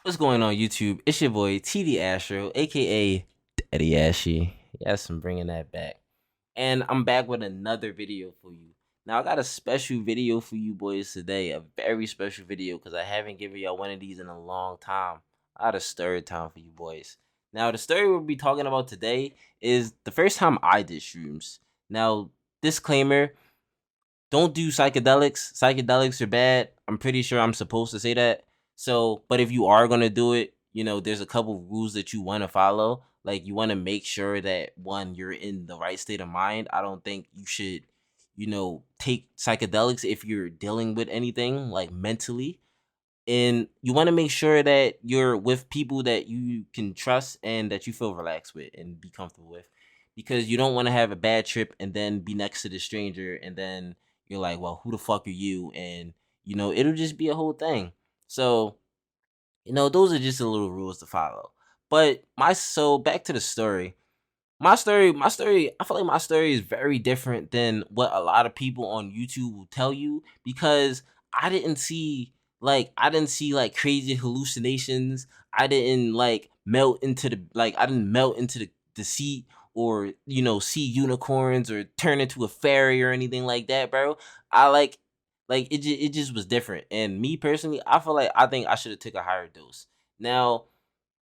What's going on YouTube? It's your boy TD Astro, aka Daddy Ashy. Yes, I'm bringing that back. And I'm back with another video for you. Now I got a special video for you boys today, a very special video because I haven't given y'all one of these in a long time. I had a story time for you boys. Now the story we'll be talking about today is the first time I did shrooms. Now, disclaimer, don't do psychedelics. Psychedelics are bad. I'm pretty sure I'm supposed to say that. So, but if you are gonna do it, there's a couple rules that you want to follow. Like you want to make sure that one, you're in the right state of mind. I don't think you should, take psychedelics if you're dealing with anything like mentally. And you want to make sure that you're with people that you can trust and that you feel relaxed with and be comfortable with, because you don't want to have a bad trip and then be next to the stranger and then you're like, well, who the fuck are you? And it'll just be a whole thing. So those are just the little rules to follow. But back to the story. My story, I feel like my story is very different than what a lot of people on YouTube will tell you, because I didn't see like crazy hallucinations. I didn't melt into the seat, or see unicorns or turn into a fairy or anything like that, bro. I it just was different. And me personally, I think I should have took a higher dose. Now,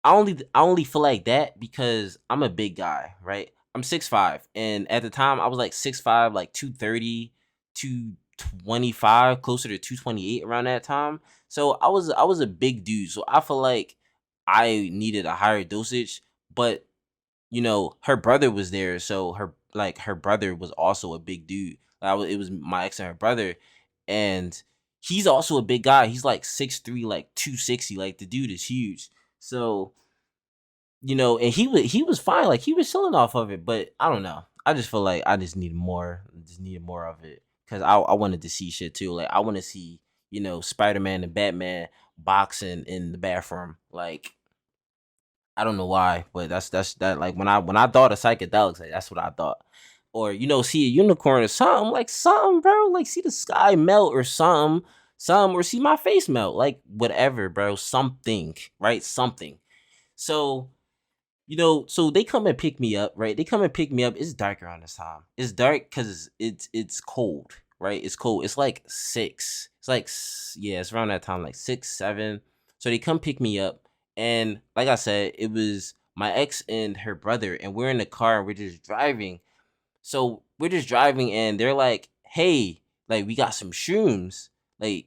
I only feel like that because I'm a big guy, right? I'm 6'5", and at the time I was like 6'5", like 230, 225, closer to 228 around that time. So I was a big dude. So I feel like I needed a higher dosage, but her brother was there, so her brother was also a big dude. It was my ex and her brother, and he's also a big guy. He's like 6'3", like 260. Like the dude is huge. So and he was fine. Like he was chilling off of it, but I don't know. I just feel like I just needed more. Just needed more of it because I wanted to see shit too. Like I want to see Spider-Man and Batman boxing in the bathroom. Like I don't know why, but that's that. Like when I thought of psychedelics, like, that's what I thought. Or see a unicorn or something, like something, bro. Like see the sky melt or something, or see my face melt, like whatever, bro. Something, right? Something. So so they come and pick me up, right? They come and pick me up. It's dark around this time. It's dark because it's cold, right? It's cold. It's like 6. It's like yeah, it's around that time, like 6, 7. So they come pick me up, and like I said, it was my ex and her brother, and we're in the car and we're just driving. So we're just driving, and they're like, "Hey, like we got some shrooms. Like,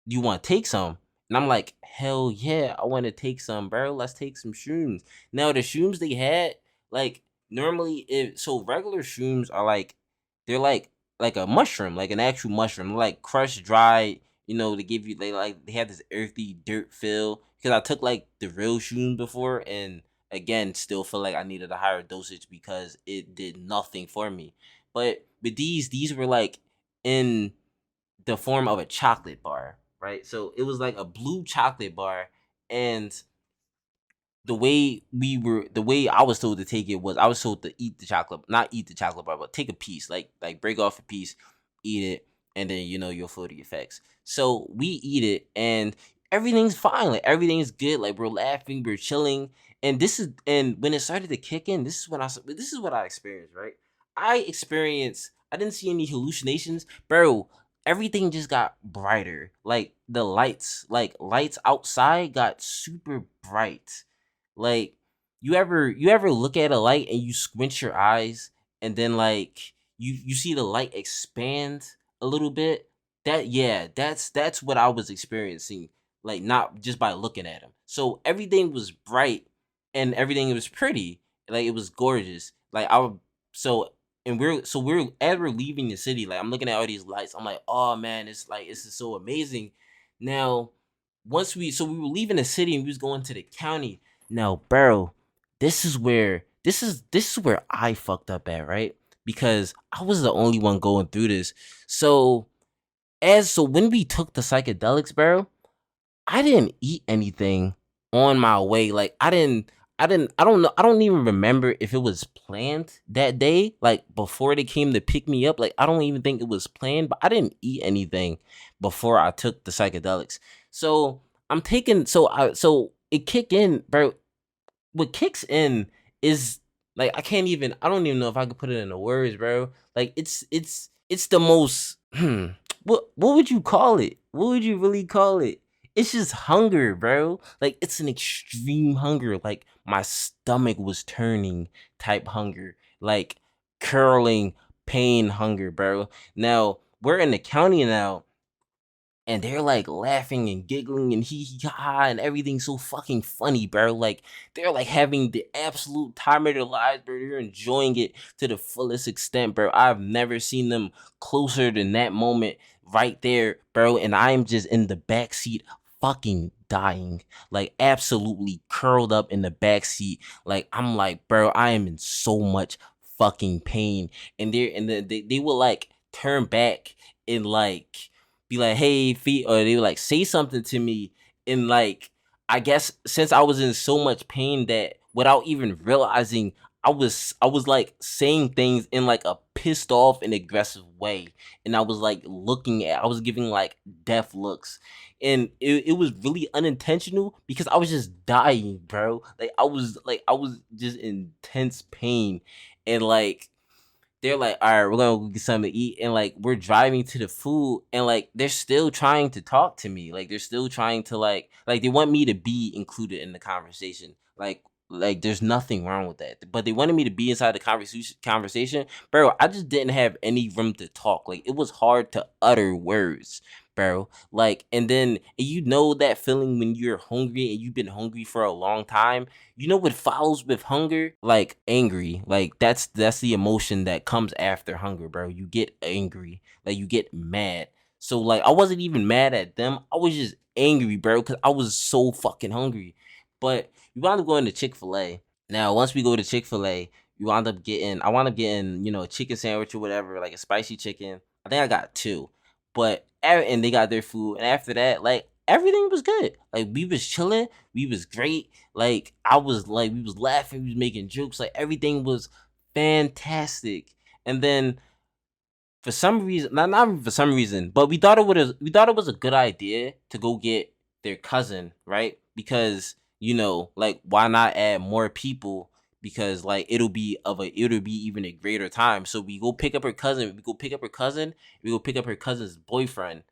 you want to take some?" And I'm like, hell yeah, I want to take some, bro. Let's take some shrooms. Now, the shrooms they had, like, normally, regular shrooms are like, they're like a mushroom, like an actual mushroom, like crushed, dried. They give you, they have this earthy dirt feel. Because I took like the real shrooms before, and again, still feel like I needed a higher dosage because it did nothing for me. But these were like in the form of a chocolate bar, right? So it was like a blue chocolate bar, and the way I was told to take it was I was told to eat the chocolate, not eat the chocolate bar, but take a piece, like break off a piece, eat it, and then you'll feel the effects. So we eat it, and everything's fine, like everything's good, like we're laughing, we're chilling, and when it started to kick in, this is what I experienced, right? I didn't see any hallucinations, bro. Everything just got brighter. Like the lights outside got super bright. Like you ever look at a light and you squint your eyes, and then like you see the light expand a little bit? That's what I was experiencing, like not just by looking at them. So everything was bright and everything was pretty. Like it was gorgeous. Like I would so and we're as we're leaving the city, like I'm looking at all these lights. I'm like, oh man, it's like this is so amazing. Now, we were leaving the city and we was going to the county. Now, bro, this is where I fucked up at, right? Because I was the only one going through this. So when we took the psychedelics, bro, I didn't eat anything on my way. Like I don't know. I don't even remember if it was planned that day, like before they came to pick me up. Like I don't even think it was planned, but I didn't eat anything before I took the psychedelics. So I'm taking so it kick in, bro. What kicks in is like I don't even know if I could put it into words, bro. Like it's the most what would you call it? What would you really call it? It's just hunger, bro. Like it's an extreme hunger. Like my stomach was turning type hunger. Like curling pain hunger, bro. Now we're in the county now, and they're like laughing and giggling and hee hee ha ha and everything's so fucking funny, bro. Like they're like having the absolute time of their lives, bro. They're enjoying it to the fullest extent, bro. I've never seen them closer than that moment right there, bro. And I'm just in the back seat, fucking dying, like absolutely curled up in the back seat. Like I'm like, bro, I am in so much fucking pain. And they will like turn back and like be like, "Hey, feet," or they would like say something to me, and like I guess since I was in so much pain that without even realizing, I was like saying things in like a pissed off and aggressive way, and I was giving like death looks, and it was really unintentional because I was just dying, bro. I was just in intense pain, and like they're like, all right, we're gonna go get something to eat, and like we're driving to the food, and like they're still trying to talk to me, like they're still trying to like they want me to be included in the conversation, like there's nothing wrong with that, but they wanted me to be inside the conversation, bro. I just didn't have any room to talk, like it was hard to utter words, bro. Like, and then you know that feeling when you're hungry and you've been hungry for a long time. You know what follows with hunger? Like angry. Like that's the emotion that comes after hunger, bro. You get angry. Like you get mad. So like I wasn't even mad at them. I was just angry, bro, cuz I was so fucking hungry. But we wound up going to Chick-fil-A. Now, once we go to Chick-fil-A, I wound up getting, a chicken sandwich or whatever, like a spicy chicken. I think I got two. And they got their food, and after that, like everything was good. Like we was chilling, we was great. Like we was laughing, we was making jokes, like everything was fantastic. And then for some reason, not even for some reason, but we thought it was a good idea to go get their cousin, right? Because like why not add more people? Because like it'll be even a greater time. So we go pick up her cousin. We go pick up her cousin's boyfriend.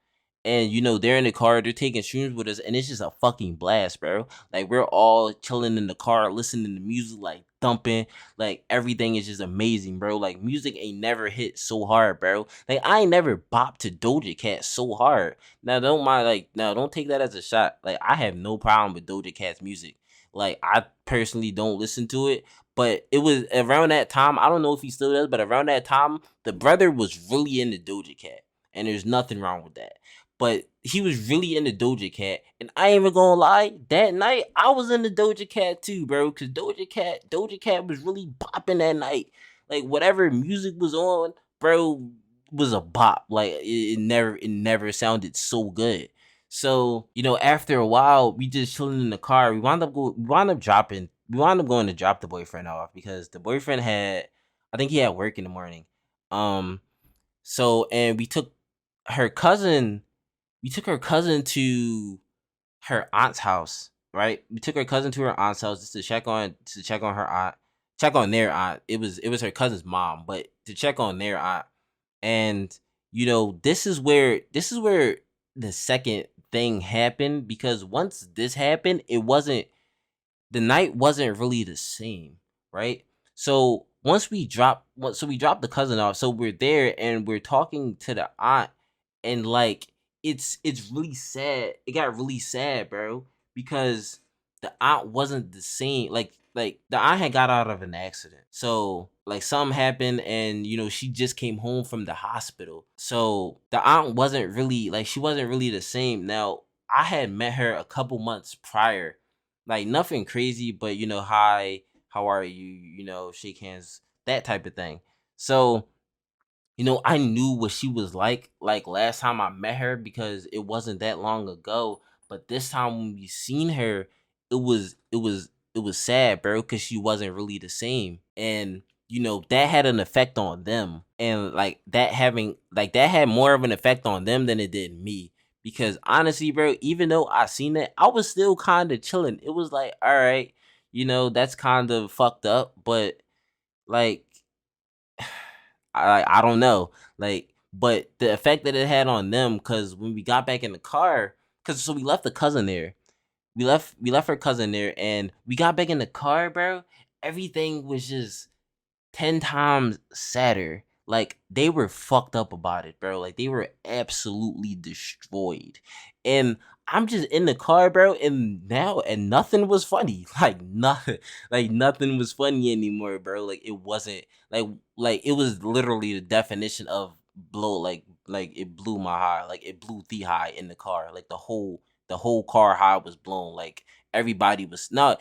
And they're in the car, they're taking shrooms with us, and it's just a fucking blast, bro. Like we're all chilling in the car, listening to music, like thumping, like everything is just amazing, bro. Like music ain't never hit so hard, bro. Like I ain't never bopped to Doja Cat so hard. Now don't take that as a shot. Like I have no problem with Doja Cat's music. Like I personally don't listen to it, but it was around that time. I don't know if he still does, but around that time, the brother was really into Doja Cat, and there's nothing wrong with that. But he was really into Doja Cat, and I ain't even gonna lie. That night, I was into Doja Cat too, bro. Cause Doja Cat was really bopping that night. Like whatever music was on, bro, was a bop. Like it never sounded so good. So after a while, we just chilling in the car. We wound up going to drop the boyfriend off because the boyfriend I think he had work in the morning. Um, so and her cousin we took her cousin to her aunt's house, right? We took her cousin to her aunt's house just to check on her aunt, check on their aunt. It was her cousin's mom, but to check on their aunt. And this is where the second thing happened, because once this happened, the night wasn't really the same, right? So we dropped the cousin off. So we're there and we're talking to the aunt, and like it's really sad. It got really sad, bro, because the aunt wasn't the same. Like the aunt had got out of an accident. So like something happened, and she just came home from the hospital. So the aunt she wasn't really the same. Now I had met her a couple months prior, like nothing crazy, but hi, how are you? Shake hands, that type of thing. So I knew what she was like last time I met her, because it wasn't that long ago. But this time when we seen her, it was sad, bro, because she wasn't really the same. And that had an effect on them. And that had more of an effect on them than it did me. because honestly, bro, even though I seen that, I was still kind of chilling. It was like, all right, that's kind of fucked up, but like, I don't know, like, but the effect that it had on them, because when we got back in the car, because so we left the cousin there, we left her cousin there, and we got back in the car, bro. Everything was just 10 times sadder. Like, they were fucked up about it, bro. Like, they were absolutely destroyed. And I'm just in the car, bro, and nothing was funny. Like nothing was funny anymore, bro. Like, it wasn't like it was literally the definition of blow, like it blew my high. Like, it blew the high in the car. Like, the whole car high was blown. Like, everybody was no,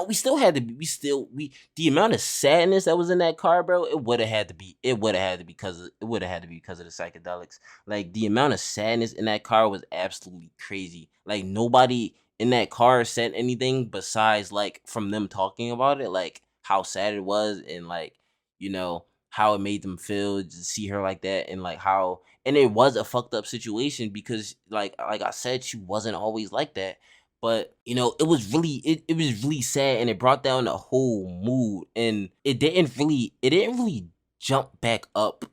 we still had to be. We the amount of sadness that was in that car, bro. It would have had to be. It would have had to be because of the psychedelics. Like, the amount of sadness in that car was absolutely crazy. Like, nobody in that car said anything besides, like, from them talking about it, like how sad it was, and like, how it made them feel to see her like that, and like how, and it was a fucked up situation because, like I said, she wasn't always like that. But it was really sad, and it brought down the whole mood, and it didn't really jump back up.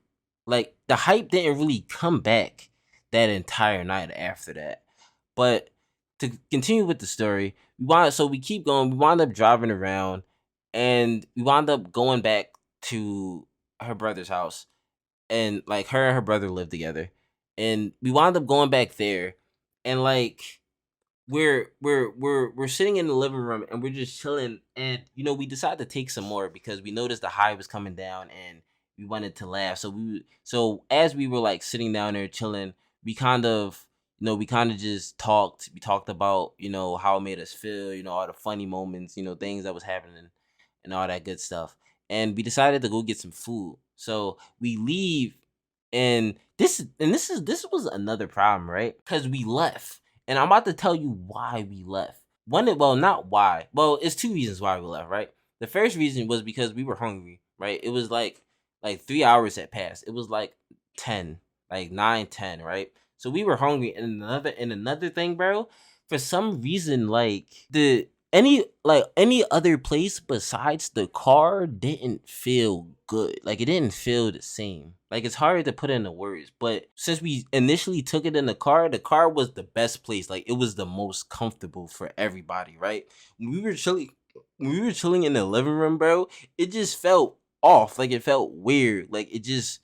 Like, the hype didn't really come back that entire night after that. But to continue with the story, we keep going. We wound up driving around, and we wound up going back to her brother's house, and like, her and her brother lived together, and we wound up going back there, and like, we're sitting in the living room, and we're just chilling, and we decided to take some more because we noticed the high was coming down, and we wanted to laugh. So as we were like sitting down there chilling, we kind of just talked. We talked about how it made us feel, all the funny moments, things that was happening, and all that good stuff. And we decided to go get some food. So we leave, and this was another problem, right? Because we left, and I'm about to tell you why we left. Well, not why. Well, it's two reasons why we left, right? The first reason was because we were hungry, right? It was like 3 hours had passed. It was like 10, like 9, 10, right? So we were hungry, and another thing, bro. For some reason, like, any other place besides the car didn't feel good. Like, it didn't feel the same. Like, it's hard to put into words, but since we initially took it in the car was the best place. Like, it was the most comfortable for everybody, right? When we were chilling in the living room, bro, it just felt off. Like, it felt weird. Like, it just,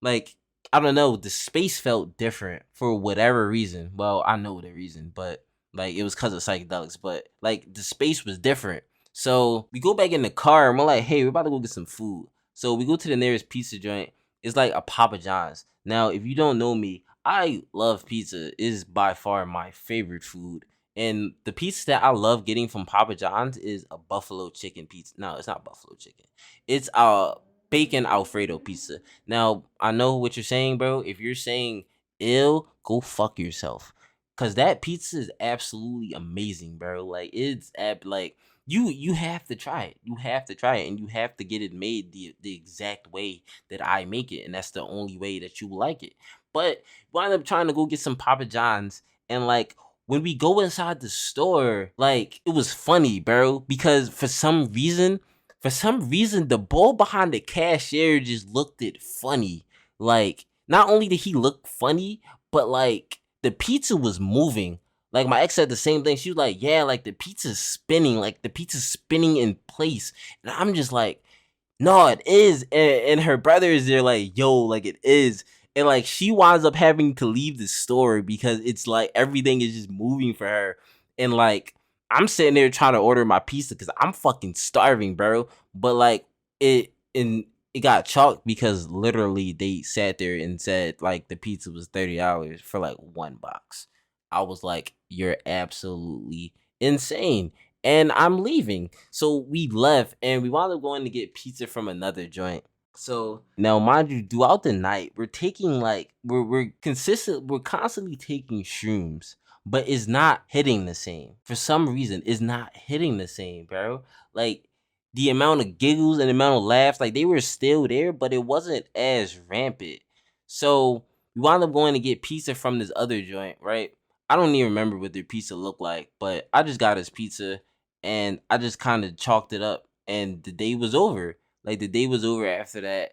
like, I don't know, the space felt different for whatever reason. Well, I know the reason, but like, it was because of psychedelics, but like, the space was different. So we go back in the car, and we're like, hey, we're about to go get some food. So we go to the nearest pizza joint. It's like a Papa John's. Now, if you don't know me, I love pizza. It is by far my favorite food. And the pizza that I love getting from Papa John's is a buffalo chicken pizza. No, it's not buffalo chicken. It's a bacon Alfredo pizza. Now, I know what you're saying, bro. If you're saying ill, go fuck yourself. Cause that pizza is absolutely amazing, bro. Like, like, you have to try it. You have to try it, and you have to get it made the exact way that I make it, and that's the only way that you like it. But we end up trying to go get some Papa John's, and like, when we go inside the store, like, it was funny, bro, because for some reason, the bull behind the cashier just looked it funny. Like, not only did he look funny, but like, the pizza was moving. Like, my ex said the same thing. She was like, "Yeah, like, the pizza's spinning. Like, the pizza's spinning in place." And I'm just like, no, it is. And her brother is there, like, yo, like, it is. And like, she winds up having to leave the store because it's like everything is just moving for her. And like, I'm sitting there trying to order my pizza because I'm fucking starving, bro. But like, it got chalked because literally they sat there and said like the pizza was $30 for like one box. I was like, you're absolutely insane, and I'm leaving. So we left, and we wound up going to get pizza from another joint. So now, mind you, throughout the night, we're taking like we're constantly taking shrooms, but it's not hitting the same. For some reason, it's not hitting the same, bro. Like, the amount of giggles and the amount of laughs, like, they were still there, but it wasn't as rampant. So we wound up going to get pizza from this other joint, right? I don't even remember what their pizza looked like, but I just got his pizza and I just kind of chalked it up, and the day was over. Like the day was over after that,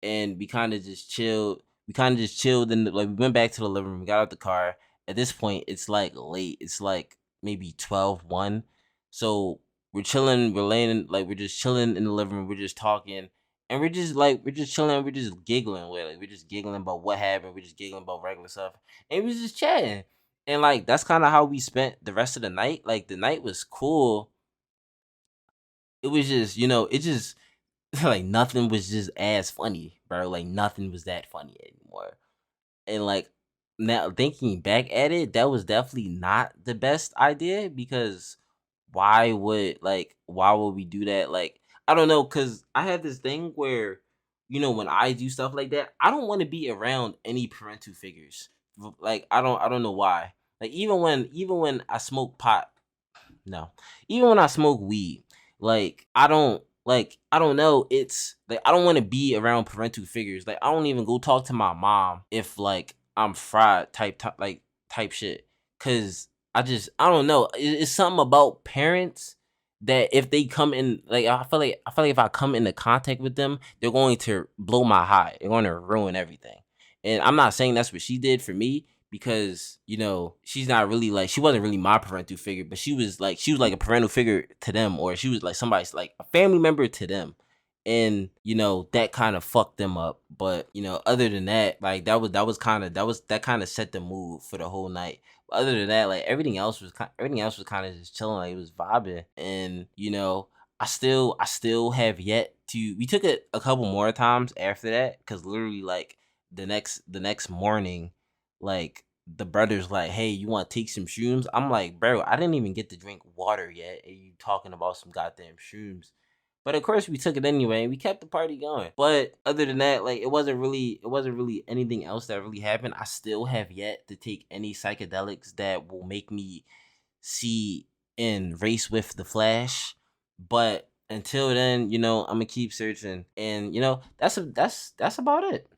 and we kind of just chilled. We kind of just chilled, and like we went back to the living room, got out the car. At this point, it's like late. It's like maybe 12, 1. So we're chilling. We're laying like we're just chilling in the living room. We're just talking, and we're just chilling. We're just giggling. We're just giggling about what happened. We're just giggling about regular stuff, and we just chatting. And like that's kind of how we spent the rest of the night. Like the night was cool. It was just it just like nothing was just as funny, bro. Like nothing was that funny anymore. And like now thinking back at it, that was definitely not the best idea, because why would we do that? Like I don't know, cuz I had this thing where when I do stuff like that, I don't want to be around any parental figures. Like I don't know why. Like even when I smoke pot, no. Even when I smoke weed, I don't know, it's like I don't want to be around parental figures. Like I don't even go talk to my mom if like I'm fried type shit. Cause I don't know. It's something about parents that if they come in, like I feel like if I come into contact with them, they're going to blow my high. They're going to ruin everything. And I'm not saying that's what she did for me, because she's not really like, she wasn't really my parental figure, but she was like a parental figure to them, or she was like somebody's like a family member to them. And that kind of fucked them up. But other than that, like that kind of set the mood for the whole night. But other than that, like everything else was kind of just chilling. Like it was vibing. And I still have yet to, we took it a couple more times after that, because literally like the next morning, like the brother's like, "Hey, you want to take some shrooms?" I'm like, "Bro, I didn't even get to drink water yet, and you talking about some goddamn shrooms?" But of course, we took it anyway, and we kept the party going. But other than that, like it wasn't really anything else that really happened. I still have yet to take any psychedelics that will make me see and race with the Flash. But until then, I'm gonna keep searching, and that's about it.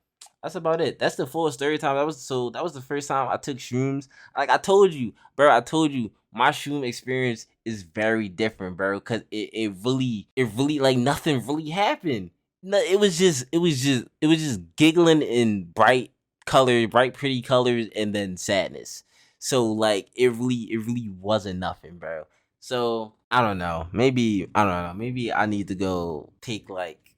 That's about it. That's the full story time. That was the first time I took shrooms. Like I told you, bro. I told you my shroom experience is very different, bro. Cause it really like nothing really happened. No, it was just giggling in bright pretty colors, and then sadness. So like it really wasn't nothing, bro. So I don't know. Maybe I don't know. Maybe I need to go take like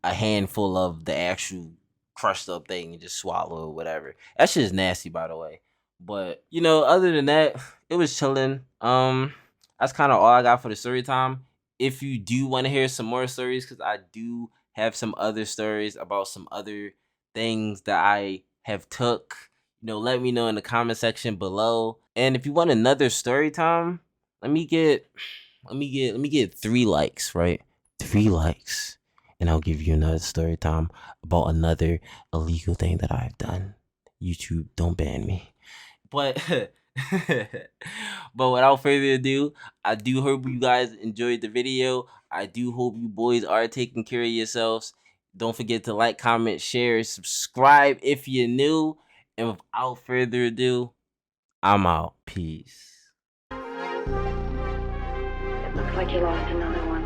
a handful of the actual crushed up thing and just swallow or whatever. That shit is nasty, by the way. But other than that, it was chilling. That's kind of all I got for the story time. If you do want to hear some more stories, because I do have some other stories about some other things that I have took, let me know in the comment section below. And if you want another story time, let me get let me get 3 likes, right? 3 likes, and I'll give you another story time about another illegal thing that I've done. YouTube, don't ban me. But but without further ado, I do hope you guys enjoyed the video. I do hope you boys are taking care of yourselves. Don't forget to like, comment, share, subscribe if you're new. And without further ado, I'm out. Peace. It looks like you lost another one.